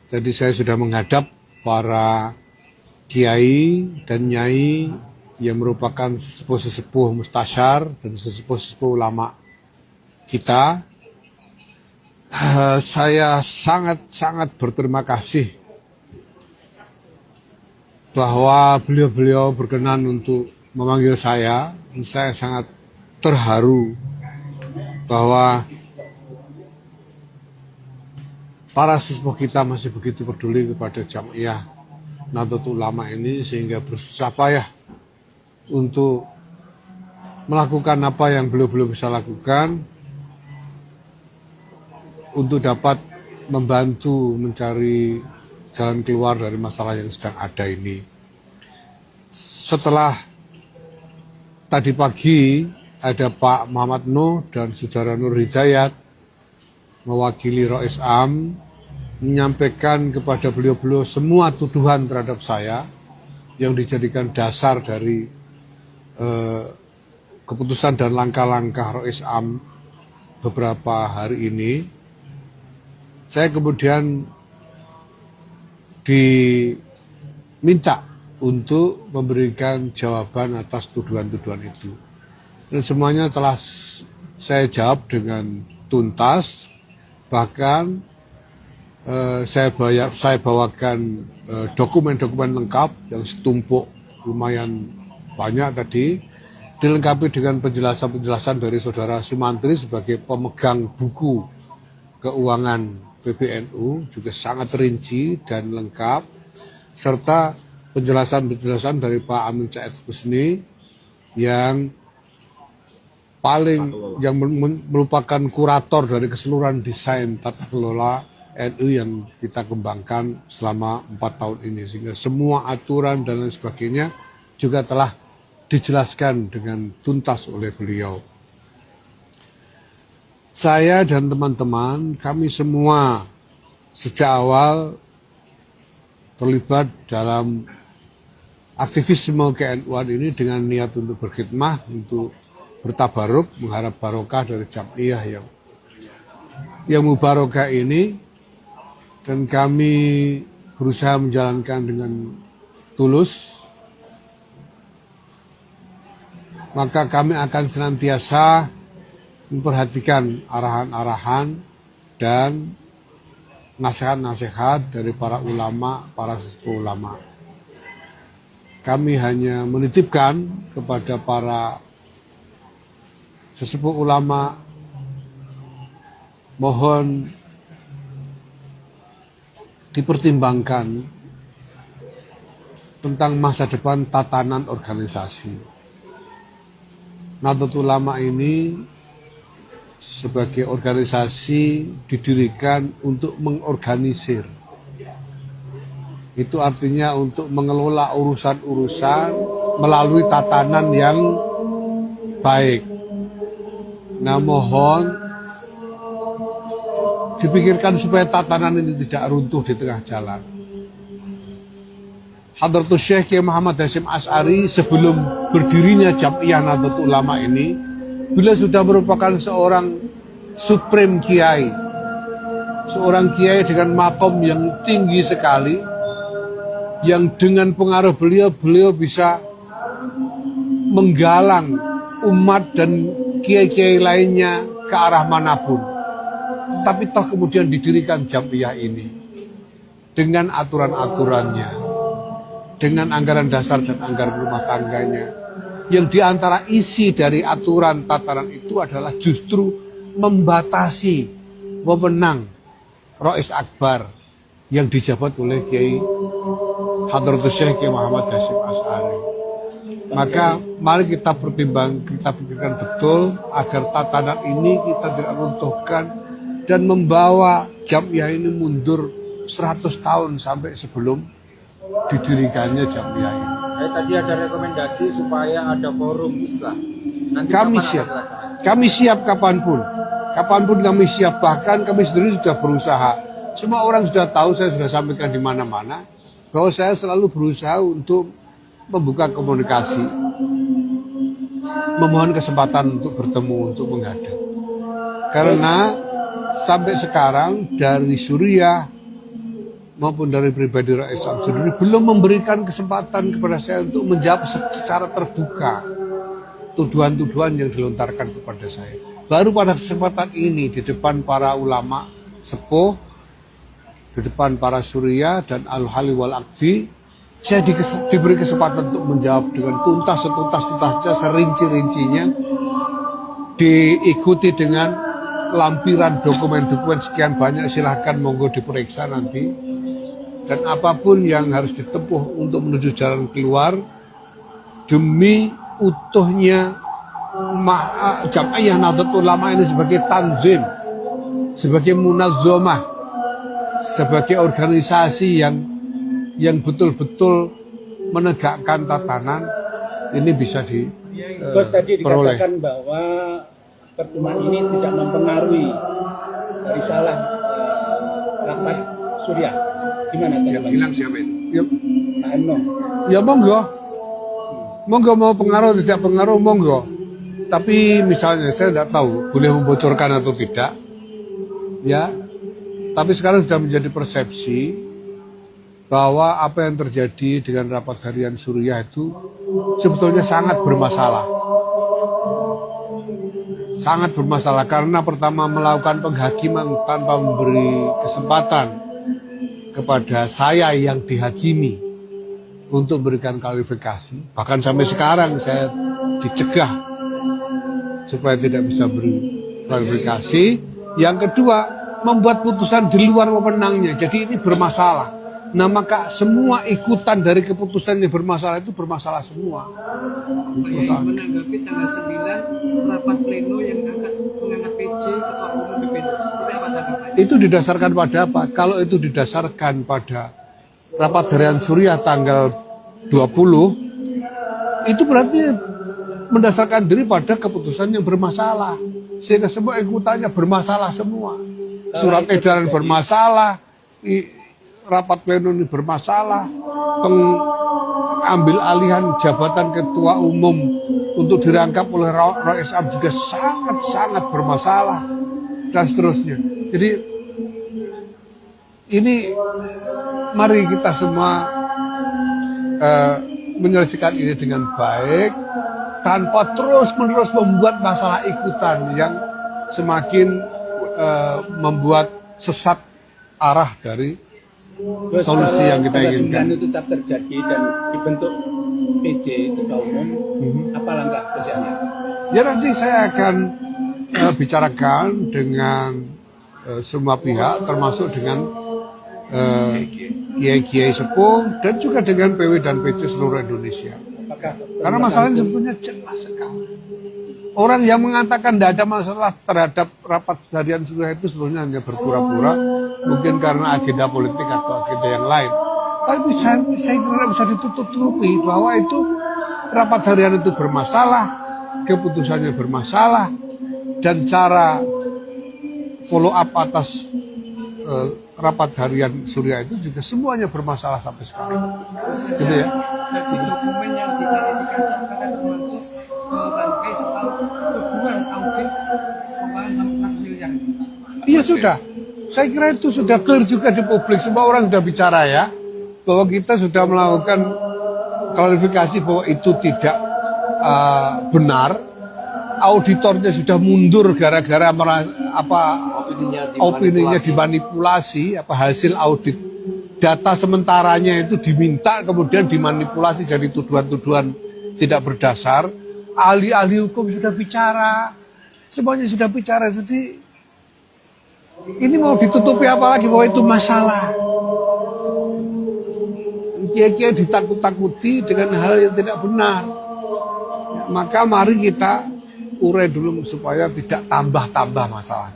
Jadi saya sudah menghadap para kiai dan nyai yang merupakan sesepuh-sesepuh mustasyar dan sesepuh-sesepuh ulama kita. Saya sangat berterima kasih bahwa beliau-beliau berkenan untuk memanggil saya. Saya sangat terharu bahwa para sesepuh kita masih begitu peduli kepada Jam'iyah Nahdlatul Ulama ini, sehingga bersusah payah untuk melakukan apa yang beliau-beliau bisa lakukan untuk dapat membantu mencari jalan keluar dari masalah yang sedang ada ini. Setelah tadi pagi ada Pak Muhammad Nuh dan Saudara Nur Hidayat mewakili Rois Am menyampaikan kepada beliau-beliau semua tuduhan terhadap saya yang dijadikan dasar dari keputusan dan langkah-langkah Rois Am beberapa hari ini. Saya kemudian diminta untuk memberikan jawaban atas tuduhan-tuduhan itu. Dan semuanya telah saya jawab dengan tuntas, bahkan saya bawakan dokumen-dokumen lengkap yang setumpuk lumayan banyak tadi, dilengkapi dengan penjelasan-penjelasan dari Saudara Sumantri sebagai pemegang buku keuangan PBNU, juga sangat rinci dan lengkap, serta penjelasan-penjelasan dari Pak Amin Said Husni yang merupakan kurator dari keseluruhan desain tata kelola NU yang kita kembangkan selama 4 tahun ini, sehingga semua aturan dan lain sebagainya juga telah dijelaskan dengan tuntas oleh beliau. Saya dan teman-teman, kami semua sejak awal terlibat dalam aktivisme ke-NU-an ini dengan niat untuk berkhidmah, untuk bertabaruk, mengharap barokah dari Jam'iyah yang mubarokah ini, dan kami berusaha menjalankan dengan tulus. Maka kami akan senantiasa memperhatikan arahan-arahan dan nasihat-nasihat dari para ulama, para sesepuh ulama. Kami hanya menitipkan kepada para sesepuh ulama, mohon dipertimbangkan tentang masa depan tatanan organisasi. Nahdlatul Ulama ini sebagai organisasi didirikan untuk mengorganisir. Itu artinya untuk mengelola urusan-urusan melalui tatanan yang baik. Nah, mohon dipikirkan supaya tatanan ini tidak runtuh di tengah jalan. Hadratus Syekh Kiai Muhammad Hasyim Asy'ari sebelum berdirinya Jam'iyah Nahdlatul Ulama ini, beliau sudah merupakan seorang supreme kiai, seorang kiai dengan makom yang tinggi sekali, yang dengan pengaruh beliau bisa menggalang umat dan kiai-kiai lainnya ke arah manapun. Tapi toh kemudian didirikan Jam'iyah ini dengan aturan-aturannya, dengan anggaran dasar dan anggaran rumah tangganya, yang diantara isi dari aturan tataran itu adalah justru membatasi wewenang Rois Akbar yang dijabat oleh Kiai Hadratus Syekh Kiai Muhammad Hasyim Asy'ari. Maka mari kita pikirkan betul agar tatanan ini kita tidak runtuhkan dan membawa Jam'iyah ini mundur 100 tahun sampai sebelum didirikannya Jam'iyah ini. Tadi ada rekomendasi supaya ada forum Islam. Nanti kami siap kapanpun kami siap, bahkan kami sendiri sudah berusaha. Semua orang sudah tahu, saya sudah sampaikan di mana-mana bahwa saya selalu berusaha untuk membuka komunikasi, memohon kesempatan untuk bertemu, untuk menghadap. Karena sampai sekarang dari Suriah, maupun dari pribadi Rais Samsudin belum memberikan kesempatan kepada saya untuk menjawab secara terbuka tuduhan-tuduhan yang dilontarkan kepada saya. Baru pada kesempatan ini di depan para ulama sepuh, di depan para surya dan al-hali wal akfi, saya diberi kesempatan untuk menjawab dengan tuntas, setuntas-tuntasnya, serinci-rincinya, diikuti dengan lampiran dokumen-dokumen sekian banyak. Silahkan monggo diperiksa nanti. Dan apapun yang harus ditempuh untuk menuju jalan keluar demi utuhnya Jam'iyah Nahdlatul Ulama ini sebagai tanzim, sebagai munazzamah, sebagai organisasi yang betul-betul menegakkan tatanan, ini bisa Bos tadi diperoleh. dikatakan bahwa pertemuan ini tidak mempengaruhi risalah rapat surya. Gimana tadi? Yang bilang siapa itu? Ya, Pak Emno. ya monggo. Monggo mau pengaruh tidak pengaruh monggo. Tapi misalnya saya tidak tahu boleh membocorkan atau tidak. Ya. Tapi sekarang sudah menjadi persepsi bahwa apa yang terjadi dengan rapat harian Suriah itu sebetulnya sangat bermasalah. Sangat bermasalah karena pertama melakukan penghakiman tanpa memberi kesempatan kepada saya yang dihakimi untuk memberikan klarifikasi. Bahkan sampai sekarang saya dicegah supaya tidak bisa beri klarifikasi. Yang kedua, membuat putusan di luar wewenangnya. Jadi ini bermasalah. Nah maka semua ikutan dari keputusan yang bermasalah itu bermasalah semua. Menanggapi tanggal 9 rapat pleno yang mengangkat PJ ketua umum PBNU. Seperti apa tanggapannya? Itu didasarkan pada apa? Kalau itu didasarkan pada rapat harian Suriah tanggal 20, itu berarti mendasarkan diri pada keputusan yang bermasalah. Sehingga semua ikutannya bermasalah semua. Surat edaran bermasalah, rapat pleno ini bermasalah, pengambil alihan jabatan ketua umum untuk dirangkap oleh Rais Am juga sangat-sangat bermasalah, dan seterusnya. Jadi ini mari kita semua menyelesaikan ini dengan baik tanpa terus-menerus membuat masalah ikutan yang semakin membuat sesat arah dari solusi yang kita inginkan. Itu tetap terjadi dan dibentuk PJ ketua umum, apa langkah kerjanya? Ya nanti saya akan bicarakan dengan semua pihak, termasuk dengan kiai-kiai sepuh dan juga dengan PW dan PC seluruh Indonesia. Karena masalahnya sebetulnya jelas sekali. Orang yang mengatakan tidak ada masalah terhadap rapat harian Suriah itu sebetulnya hanya berpura-pura, mungkin karena agenda politik atau agenda yang lain. Tapi saya kira bisa ditutup-tutupi bahwa itu rapat harian itu bermasalah, keputusannya bermasalah, dan cara follow up atas rapat harian Suriah itu juga semuanya bermasalah sampai sekarang. Gitu ya. Tadi dokumen yang diklarifikasi apakah termasuk rangkai soal tuduhan audit keuangan 100 miliar? Iya sudah. Saya kira itu sudah clear juga di publik. Semua orang sudah bicara ya, bahwa kita sudah melakukan klarifikasi bahwa itu tidak benar. Auditornya sudah mundur gara-gara opininya dimanipulasi, hasil audit data sementaranya itu diminta kemudian dimanipulasi jadi tuduhan-tuduhan tidak berdasar. Ahli-ahli hukum sudah bicara, semuanya sudah bicara. Jadi ini mau ditutupi apa lagi bahwa itu masalah. Kiai-kiai ditakut-takuti dengan hal yang tidak benar. Maka mari kita urai dulu supaya tidak tambah-tambah masalah.